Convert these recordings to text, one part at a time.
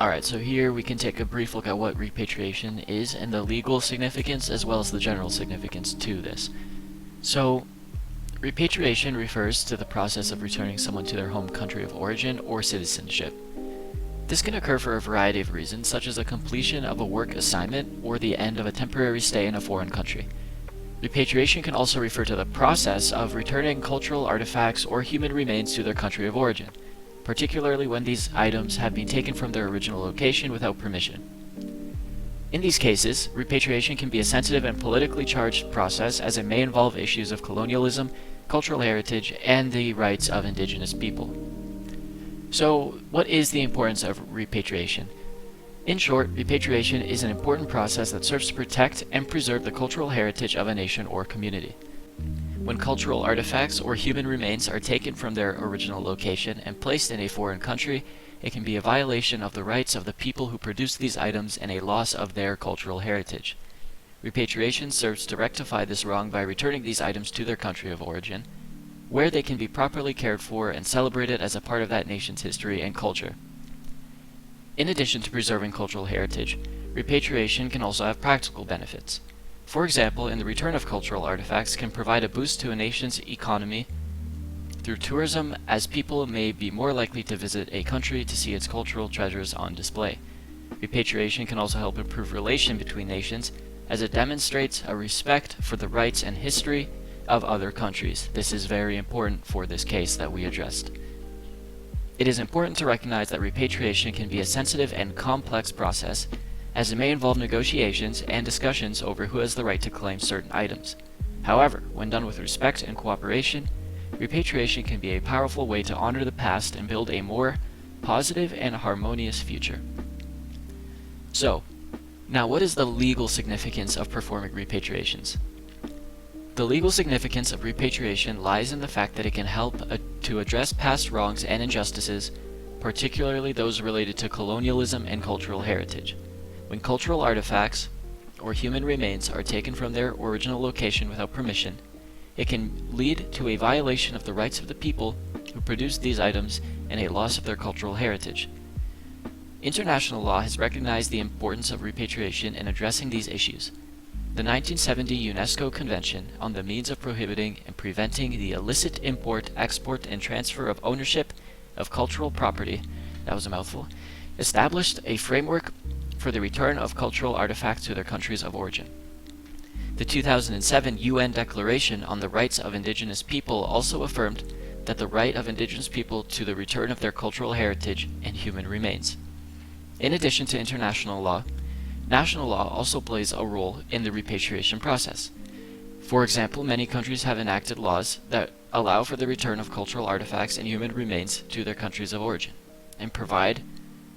Alright, so here we can take a brief look at what repatriation is and the legal significance as well as the general significance to this. So, repatriation refers to the process of returning someone to their home country of origin or citizenship. This can occur for a variety of reasons, such as the completion of a work assignment or the end of a temporary stay in a foreign country. Repatriation can also refer to the process of returning cultural artifacts or human remains to their country of origin, particularly when these items have been taken from their original location without permission. In these cases, repatriation can be a sensitive and politically charged process as it may involve issues of colonialism, cultural heritage, and the rights of indigenous people. So, what is the importance of repatriation? In short, repatriation is an important process that serves to protect and preserve the cultural heritage of a nation or community. When cultural artifacts or human remains are taken from their original location and placed in a foreign country, it can be a violation of the rights of the people who produced these items and a loss of their cultural heritage. Repatriation serves to rectify this wrong by returning these items to their country of origin, where they can be properly cared for and celebrated as a part of that nation's history and culture. In addition to preserving cultural heritage, repatriation can also have practical benefits. For example, in the return of cultural artifacts can provide a boost to a nation's economy through tourism, as people may be more likely to visit a country to see its cultural treasures on display. Repatriation can also help improve relation between nations, as it demonstrates a respect for the rights and history of other countries. This is very important for this case that we addressed. It is important to recognize that repatriation can be a sensitive and complex process, as it may involve negotiations and discussions over who has the right to claim certain items. However, when done with respect and cooperation, repatriation can be a powerful way to honor the past and build a more positive and harmonious future. So, now what is the legal significance of performing repatriations? The legal significance of repatriation lies in the fact that it can help to address past wrongs and injustices, particularly those related to colonialism and cultural heritage. When cultural artifacts or human remains are taken from their original location without permission, it can lead to a violation of the rights of the people who produced these items and a loss of their cultural heritage. International law has recognized the importance of repatriation in addressing these issues. The 1970 UNESCO Convention on the Means of Prohibiting and Preventing the Illicit Import, Export, and Transfer of Ownership of Cultural Property, that was a mouthful, established a framework for the return of cultural artifacts to their countries of origin. The 2007 UN Declaration on the Rights of Indigenous People also affirmed that the right of indigenous people to the return of their cultural heritage and human remains. In addition to international law, national law also plays a role in the repatriation process. For example, many countries have enacted laws that allow for the return of cultural artifacts and human remains to their countries of origin, and provide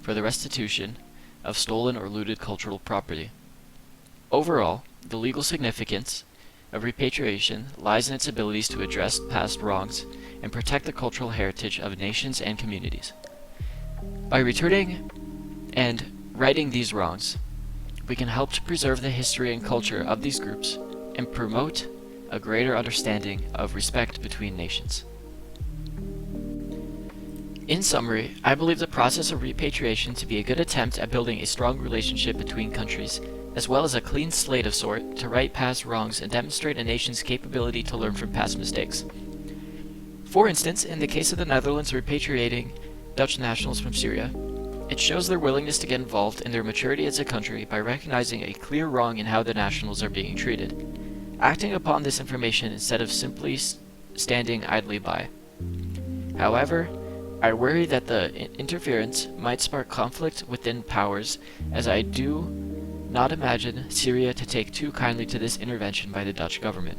for the restitution of stolen or looted cultural property. Overall, the legal significance of repatriation lies in its abilities to address past wrongs and protect the cultural heritage of nations and communities. By returning and righting these wrongs, we can help to preserve the history and culture of these groups and promote a greater understanding of respect between nations. In summary, I believe the process of repatriation to be a good attempt at building a strong relationship between countries, as well as a clean slate of sort to right past wrongs and demonstrate a nation's capability to learn from past mistakes. For instance, in the case of the Netherlands repatriating Dutch nationals from Syria, it shows their willingness to get involved in their maturity as a country by recognizing a clear wrong in how the nationals are being treated, acting upon this information instead of simply standing idly by. However, I worry that the interference might spark conflict within powers, as I do not imagine Syria to take too kindly to this intervention by the Dutch government.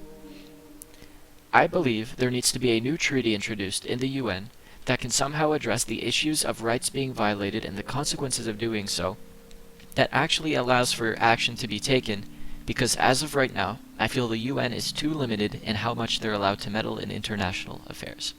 I believe there needs to be a new treaty introduced in the UN that can somehow address the issues of rights being violated and the consequences of doing so, that actually allows for action to be taken, because as of right now, I feel the UN is too limited in how much they're allowed to meddle in international affairs.